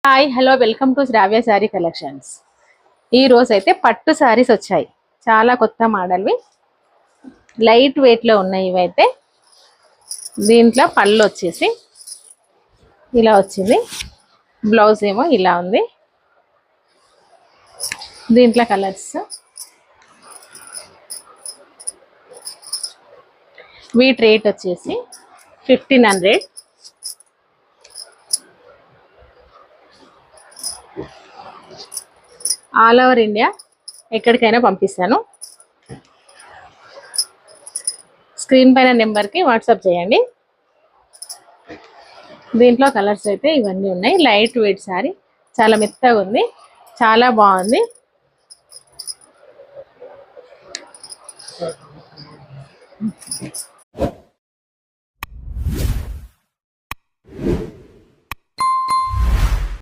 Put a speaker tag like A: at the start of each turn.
A: Hi hello welcome to Shravya sari collections. ఈ రోజు అయితే పట్టు శారీస్ వచ్చాయి, చాలా కొత్త మోడల్వి, లైట్ వెయిట్లో ఉన్నాయి. ఇవైతే దీంట్లో పళ్ళు వచ్చేసి ఇలా వచ్చింది, బ్లౌజ్ ఏమో ఇలా ఉంది. దీంట్లో కలర్స్ వీటి రేట్ వచ్చేసి 1500. ఆల్ ఓవర్ ఇండియా ఎక్కడికైనా పంపిస్తాను. స్క్రీన్ పైన నెంబర్కి వాట్సాప్ చేయండి. దీంట్లో కలర్స్ అయితే ఇవన్నీ ఉన్నాయి. లైట్ వెయిట్ శారీ, చాలా మెత్తగా ఉంది, చాలా బాగుంది.